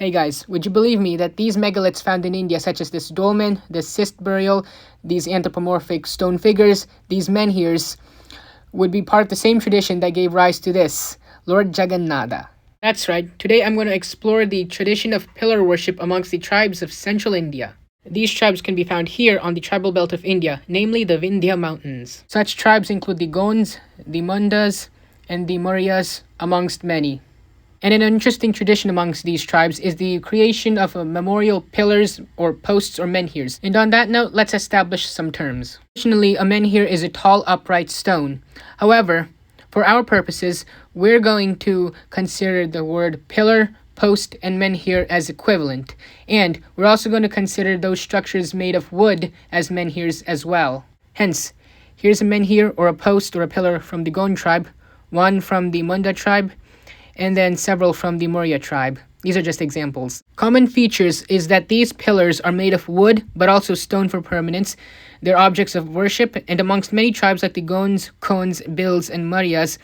Hey guys, would you believe me that these megaliths found in India, such as this dolmen, this cyst burial, these anthropomorphic stone figures, these menhirs, would be part of the same tradition that gave rise to this, Lord Jagannatha? That's right, today I'm going to explore the tradition of pillar worship amongst the tribes of central India. These tribes can be found here on the tribal belt of India, namely the Vindhya Mountains. Such tribes include the Gonds, the Mundas, and the Mauryas, amongst many. And an interesting tradition amongst these tribes is the creation of memorial pillars or posts or menhirs. And on that note, let's establish some terms. Traditionally, a menhir is a tall upright stone. However, for our purposes, we're going to consider the word pillar, post, and menhir as equivalent. And we're also going to consider those structures made of wood as menhirs as well. Hence, here's a menhir or a post or a pillar from the Gond tribe, one from the Munda tribe, and then several from the Maurya tribe. These are just examples. Common features is that these pillars are made of wood, but also stone for permanence. They're objects of worship, and amongst many tribes like the Gonds, Khons, Bhils, and Mauryas,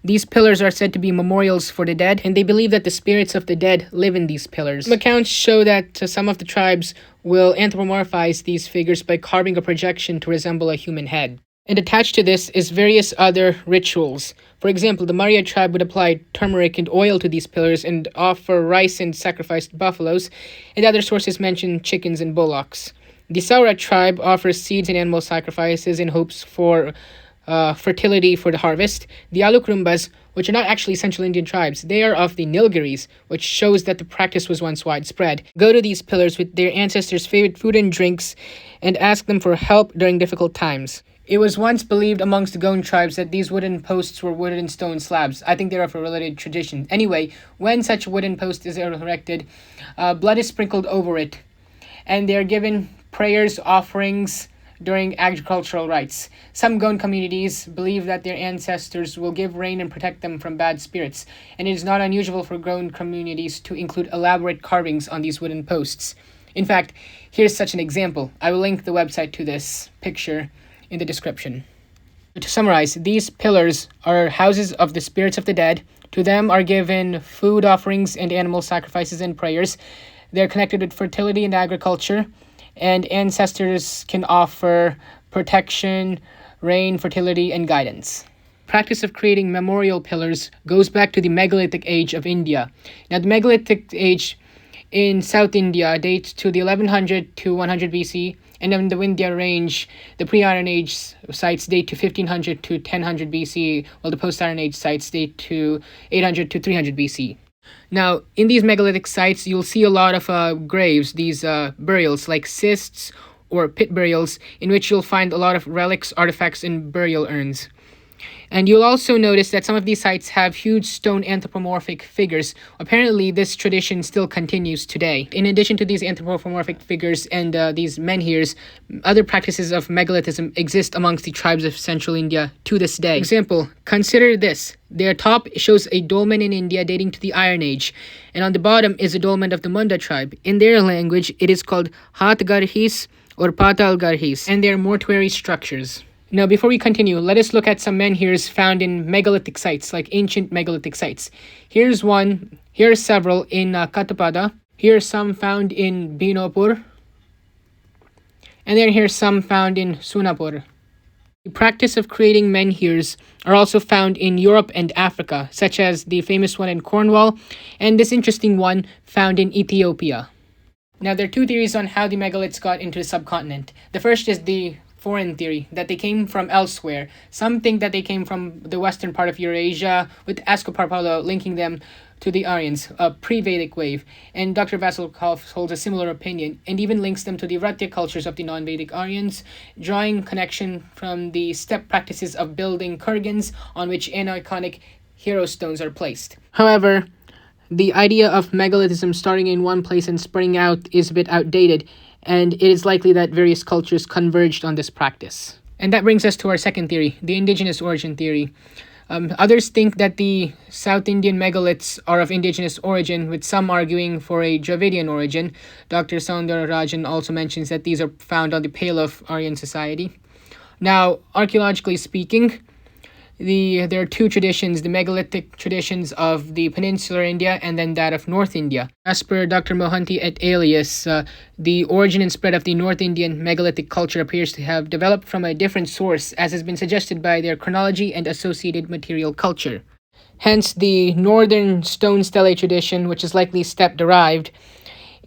these pillars are said to be memorials for the dead, and they believe that the spirits of the dead live in these pillars. Some accounts show that some of the tribes will anthropomorphize these figures by carving a projection to resemble a human head. And attached to this is various other rituals. For example, the Maurya tribe would apply turmeric and oil to these pillars and offer rice and sacrificed buffaloes, and other sources mention chickens and bullocks. The Saura tribe offers seeds and animal sacrifices in hopes for fertility for the harvest. The Alukrumbas, which are not actually Central Indian tribes, they are of the Nilgiris, which shows that the practice was once widespread. Go to these pillars with their ancestors' favorite food and drinks and ask them for help during difficult times. It was once believed amongst the Gond tribes that these wooden posts were wooden stone slabs. I think they're of a related tradition. Anyway, when such wooden post is erected, blood is sprinkled over it, and they're given prayers, offerings during agricultural rites. Some Gond communities believe that their ancestors will give rain and protect them from bad spirits, and it is not unusual for Gond communities to include elaborate carvings on these wooden posts. In fact, here's such an example. I will link the website to this picture in the description. To summarize, these pillars are houses of the spirits of the dead. To them are given food offerings and animal sacrifices and prayers. They're connected with fertility and agriculture, and ancestors can offer protection, rain, fertility, and guidance. Practice of creating memorial pillars goes back to the Megalithic age of India. Now, the Megalithic age in South India dates to the 1100 to 100 BC, and in the Vindhya range, the pre-Iron Age sites date to 1500 to 1000 BC, while the post-Iron Age sites date to 800 to 300 BC. Now, in these megalithic sites, you'll see a lot of graves, these burials like cysts or pit burials, in which you'll find a lot of relics, artifacts, and burial urns. And you'll also notice that some of these sites have huge stone anthropomorphic figures. Apparently, this tradition still continues today. In addition to these anthropomorphic figures and these menhirs, other practices of megalithism exist amongst the tribes of central India to this day. For example, consider this. Their top shows a dolmen in India dating to the Iron Age, and on the bottom is a dolmen of the Munda tribe. In their language, it is called Hatgarhis or Patalgarhis, and they are mortuary structures. Now, before we continue, let us look at some menhirs found in megalithic sites, like ancient megalithic sites. Here's one. Here are several in Katapada. Here are some found in Binopur. And then here's some found in Sunapur. The practice of creating menhirs are also found in Europe and Africa, such as the famous one in Cornwall, and this interesting one found in Ethiopia. Now, there are two theories on how the megaliths got into the subcontinent. The first is the foreign theory, that they came from elsewhere. Some think that they came from the western part of Eurasia, with Ascoparpalo linking them to the Aryans, a pre-Vedic wave. And Dr. Vasilkov holds a similar opinion, and even links them to the Vratya cultures of the non-Vedic Aryans, drawing connection from the steppe practices of building kurgans on which aniconic hero stones are placed. However, the idea of megalithism starting in one place and spreading out is a bit outdated, and it is likely that various cultures converged on this practice. And that brings us to our second theory, the indigenous origin theory. Others think that the South Indian megaliths are of indigenous origin, with some arguing for a Dravidian origin. Dr. Soundararajan also mentions that these are found on the Pale of Aryan society. Now, archaeologically speaking, there are two traditions, the megalithic traditions of the peninsular India and then that of North India. As per Dr. Mohanty et alias, the origin and spread of the North Indian megalithic culture appears to have developed from a different source, as has been suggested by their chronology and associated material culture. Hence, the northern stone stele tradition, which is likely steppe-derived,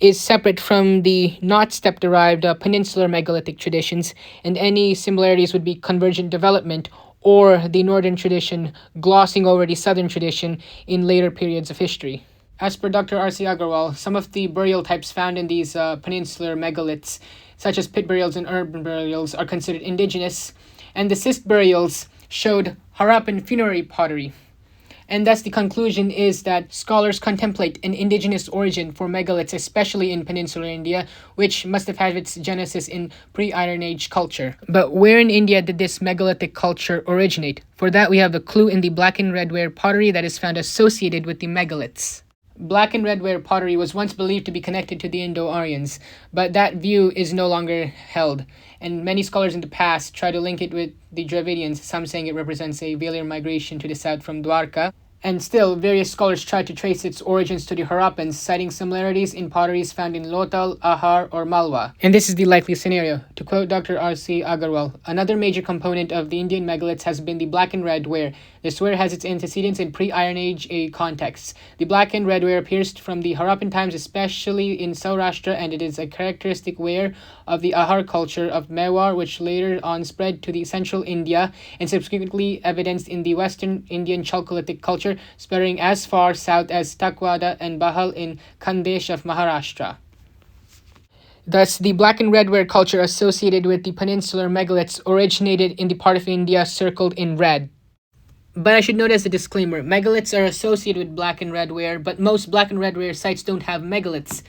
is separate from the not steppe-derived peninsular megalithic traditions, and any similarities would be convergent development or the northern tradition glossing over the southern tradition in later periods of history. As per Dr. R.C. Agarwal, some of the burial types found in these peninsular megaliths, such as pit burials and urban burials, are considered indigenous, and the cyst burials showed Harappan funerary pottery. And thus the conclusion is that scholars contemplate an indigenous origin for megaliths, especially in peninsular India, which must have had its genesis in pre-Iron Age culture. But where in India did this megalithic culture originate? For that we have the clue in the black and red ware pottery that is found associated with the megaliths. Black and red ware pottery was once believed to be connected to the Indo-Aryans, but that view is no longer held, and many scholars in the past try to link it with the Dravidians, some saying it represents a Valier migration to the south from Dwarka. And still, various scholars try to trace its origins to the Harappans, citing similarities in potteries found in Lothal, Ahar, or Malwa. And this is the likely scenario. To quote Dr. R.C. Agarwal, another major component of the Indian megaliths has been the black and red ware. This ware has its antecedents in pre-Iron Age contexts. The black and red ware appears from the Harappan times, especially in Saurashtra, and it is a characteristic ware of the Ahar culture of Mewar, which later on spread to the central India and subsequently evidenced in the western Indian Chalcolithic culture, spreading as far south as Takwada and Bahal in Khandesh of Maharashtra. Thus, the black and red ware culture associated with the peninsular megaliths originated in the part of India circled in red. But I should note as a disclaimer, megaliths are associated with black and red ware, but most black and red ware sites don't have megaliths,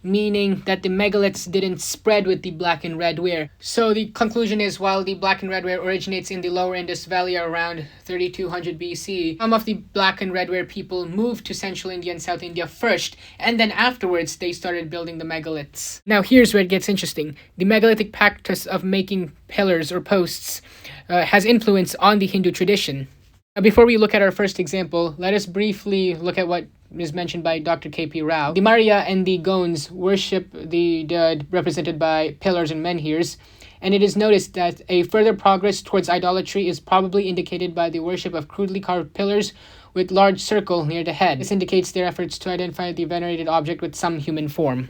meaning that the megaliths didn't spread with the black and red ware. So the conclusion is, while the black and red ware originates in the lower Indus Valley around 3200 BC, some of the black and red ware people moved to central India and South India first, and then afterwards they started building the megaliths. Now here's where it gets interesting. The megalithic practice of making pillars or posts has influence on the Hindu tradition. Now, before we look at our first example, let us briefly look at what is mentioned by Dr. KP Rao. The Maurya and the Goans worship the dead represented by pillars and menhirs, and it is noticed that a further progress towards idolatry is probably indicated by the worship of crudely carved pillars with large circle near the head. This indicates their efforts to identify the venerated object with some human form.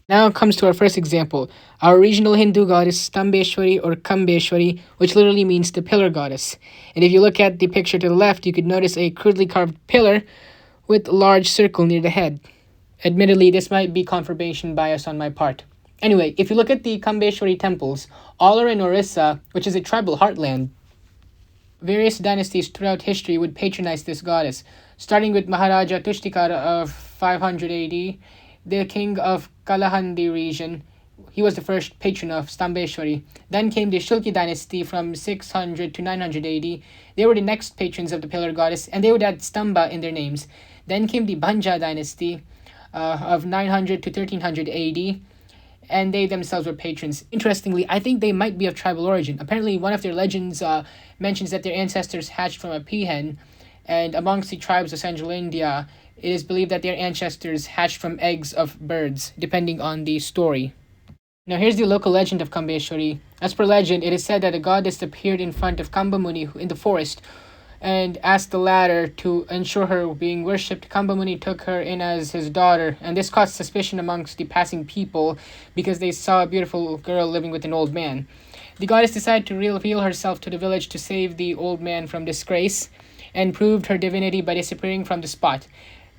Now comes to our first example, our regional Hindu goddess Stambeshwari or Kambeshwari, which literally means the pillar goddess. And if you look at the picture to the left, you could notice a crudely carved pillar with large circle near the head. Admittedly, this might be confirmation bias on my part. Anyway, if you look at the Kambeshwari temples, all are in Orissa, which is a tribal heartland. Various dynasties throughout history would patronize this goddess, starting with Maharaja Tushtikara of 500 AD, the king of Kalahandi region. He was the first patron of Stambeshwari. Then came the Shulki dynasty from 600 to 900 AD. They were the next patrons of the pillar goddess, and they would add Stamba in their names. Then came the Banja dynasty of 900 to 1300 AD, and they themselves were patrons. Interestingly, I think they might be of tribal origin. Apparently, one of their legends mentions that their ancestors hatched from a peahen, and amongst the tribes of central India, it is believed that their ancestors hatched from eggs of birds, depending on the story. Now here's the local legend of Kambeshwari. As per legend, it is said that a goddess appeared in front of Kambamuni in the forest and asked the latter to ensure her being worshipped. Kambamuni took her in as his daughter, and this caused suspicion amongst the passing people because they saw a beautiful girl living with an old man. The goddess decided to reveal herself to the village to save the old man from disgrace and proved her divinity by disappearing from the spot.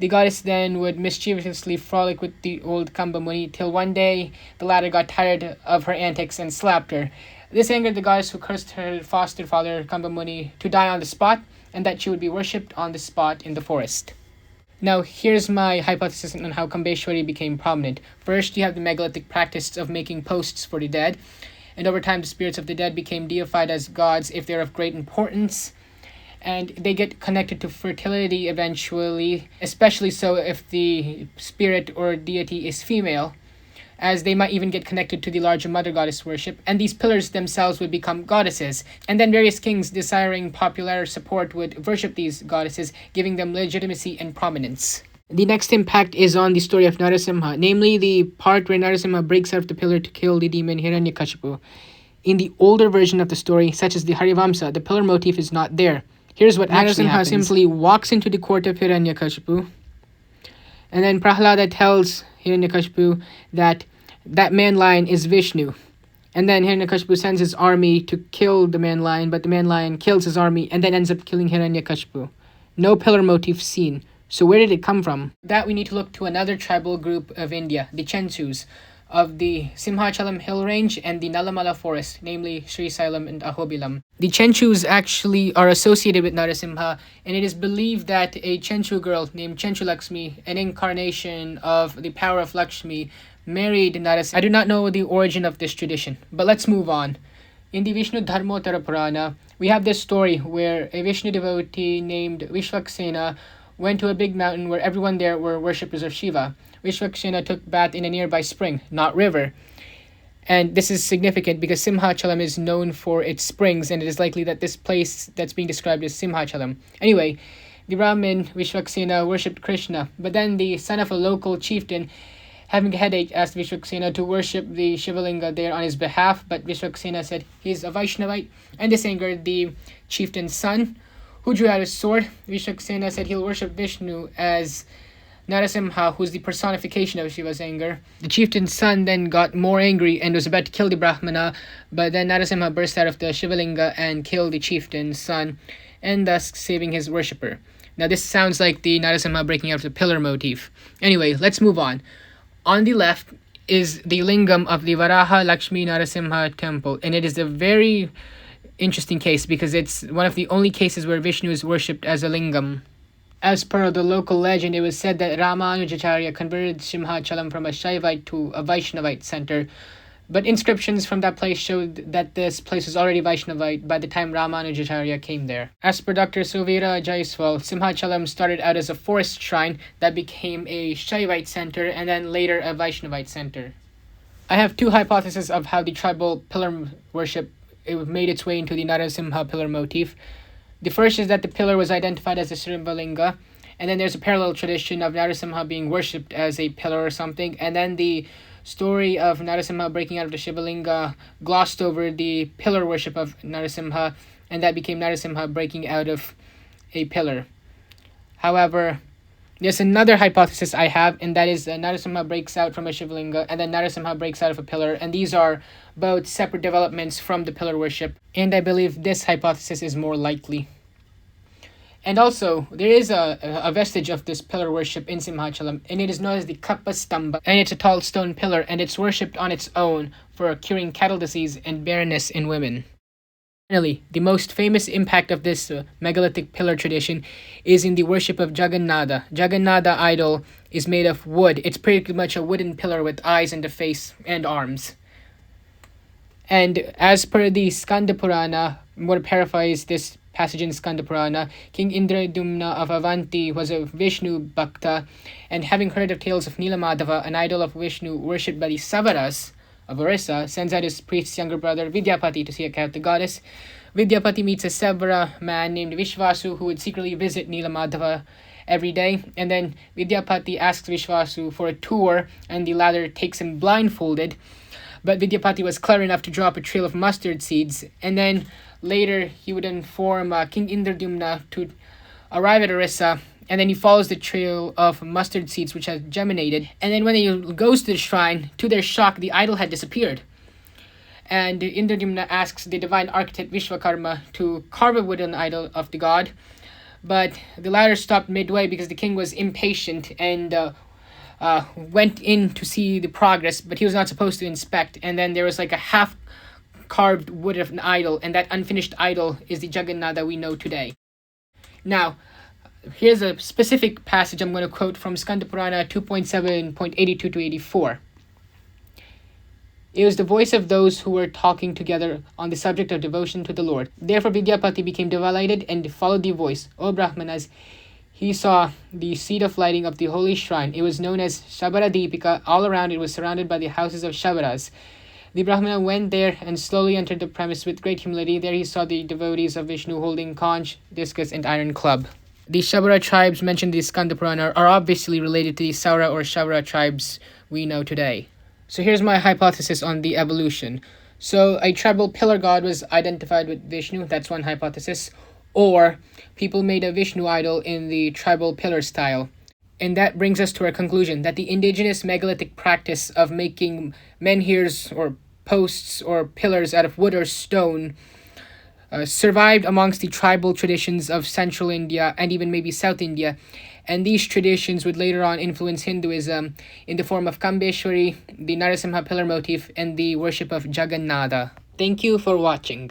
The goddess then would mischievously frolic with the old Kambamuni till one day the latter got tired of her antics and slapped her. This angered the goddess, who cursed her foster father Kambamuni to die on the spot and that she would be worshipped on the spot in the forest. Now here's my hypothesis on how Kambeshwari became prominent. First, you have the megalithic practice of making posts for the dead, and over time the spirits of the dead became deified as gods if they're of great importance, and they get connected to fertility eventually, especially so if the spirit or deity is female. as they might even get connected to the larger mother goddess worship, and these pillars themselves would become goddesses. And then various kings desiring popular support would worship these goddesses, giving them legitimacy and prominence. The next impact is on the story of Narasimha, namely the part where Narasimha breaks out of the pillar to kill the demon Hiranyakashipu. In the older version of the story, such as the Harivamsa, the pillar motif is not there. Here's what actually happens. Narasimha simply walks into the court of Hiranyakashipu, and then Prahlada tells Hiranyakashipu that that man lion is Vishnu. And then Hiranyakashipu sends his army to kill the man lion, but the man lion kills his army and then ends up killing Hiranyakashipu. No pillar motif seen. So where did it come from? That we need to look to another tribal group of India, the Chensus, of the Simhachalam hill range and the Nalamala forest, namely Sri Sailam and Ahobilam. The Chenchus actually are associated with Narasimha, and it is believed that a Chenchu girl named Chenchu Lakshmi, an incarnation of the power of Lakshmi, married Narasimha. I do not know the origin of this tradition, but let's move on. In the Vishnu Dharmottara Purana, we have this story where a Vishnu devotee named Vishwaksena went to a big mountain where everyone there were worshippers of Shiva. Vishwaksena took bath in a nearby spring, not river. And this is significant because Simhachalam is known for its springs, and it is likely that this place that's being described is Simhachalam. Anyway, the Brahmin Vishwaksena worshipped Krishna, but then the son of a local chieftain, having a headache, asked Vishwaksena to worship the Shivalinga there on his behalf, but Vishwaksena said he's a Vaishnavite, and this angered the chieftain's son, who drew out his sword. Vishwaksena said he'll worship Vishnu as Narasimha, who's the personification of Shiva's anger. The chieftain's son then got more angry and was about to kill the Brahmana, but then Narasimha burst out of the Shivalinga and killed the chieftain's son, and thus saving his worshipper. Now this sounds like the Narasimha breaking out of the pillar motif. Anyway, let's move on. On the left is the lingam of the Varaha Lakshmi Narasimha temple, and it is a very interesting case because it's one of the only cases where Vishnu is worshipped as a lingam. As per the local legend, it was said that Ramanujacharya converted Simhachalam from a Shaivite to a Vaishnavite center, but inscriptions from that place showed that this place was already Vaishnavite by the time Ramanujacharya came there. As per Dr. Suvira Jaiswal, Simhachalam started out as a forest shrine that became a Shaivite center and then later a Vaishnavite center. I have two hypotheses of how the tribal pillar worship made its way into the Narasimha pillar motif. The first is that the pillar was identified as a Srivalinga, and then there's a parallel tradition of Narasimha being worshipped as a pillar or something, and then the story of Narasimha breaking out of the Shivalinga glossed over the pillar worship of Narasimha, and that became Narasimha breaking out of a pillar. However, there's another hypothesis I have, and that is Narasimha breaks out from a Shivalinga, and then Narasimha breaks out of a pillar, and these are both separate developments from the pillar worship, and I believe this hypothesis is more likely. And also, there is a vestige of this pillar worship in Simhachalam, and it is known as the Kappa Stamba, and it's a tall stone pillar, and it's worshipped on its own for curing cattle disease and barrenness in women. Finally, the most famous impact of this megalithic pillar tradition is in the worship of Jagannatha. Jagannatha idol is made of wood. It's pretty much a wooden pillar with eyes and a face and arms. And as per the Skanda Purana, I'm going to paraphrase this passage in Skanda Purana, King Indradumna of Avanti was a Vishnu Bhakta, and having heard of tales of Nilamadhava, an idol of Vishnu worshipped by the Savaras of Orissa, sends out his priest's younger brother Vidyapati to seek out the goddess. Vidyapati meets a Savara man named Vishvasu who would secretly visit Nilamadhava every day, and then Vidyapati asks Vishvasu for a tour, and the latter takes him blindfolded. But Vidyapati was clever enough to draw up a trail of mustard seeds, and then later he would inform King Indradumna to arrive at Orissa, and then he follows the trail of mustard seeds which has germinated, and then when he goes to the shrine, to their shock, the idol had disappeared. And Indradumna asks the divine architect Vishwakarma to carve a wooden idol of the god, but the latter stopped midway because the king was impatient and went in to see the progress, but he was not supposed to inspect, and then there was like a half carved wood of an idol, and that unfinished idol is the Jagannatha we know today. Now, here's a specific passage I'm going to quote from Skanda Purana 2.7.82 to 84. It was the voice of those who were talking together on the subject of devotion to the Lord. Therefore Vidyapati became delighted and followed the voice. O Brahmanas, he saw the seat of lighting of the holy shrine. It was known as Shabara Deepika. All around it was surrounded by the houses of Shabaras. The Brahmana went there and slowly entered the premise with great humility. There he saw the devotees of Vishnu holding conch, discus, and iron club. The Shabara tribes mentioned in the Skanda Purana are obviously related to the Saura or Shabara tribes we know today. So here's my hypothesis on the evolution. So a tribal pillar god was identified with Vishnu, that's one hypothesis. Or people made a Vishnu idol in the tribal pillar style. And that brings us to our conclusion that the indigenous megalithic practice of making menhirs or posts or pillars out of wood or stone survived amongst the tribal traditions of Central India and even maybe South India. And these traditions would later on influence Hinduism in the form of Kambeshwari, the Narasimha pillar motif, and the worship of Jagannatha. Thank you for watching.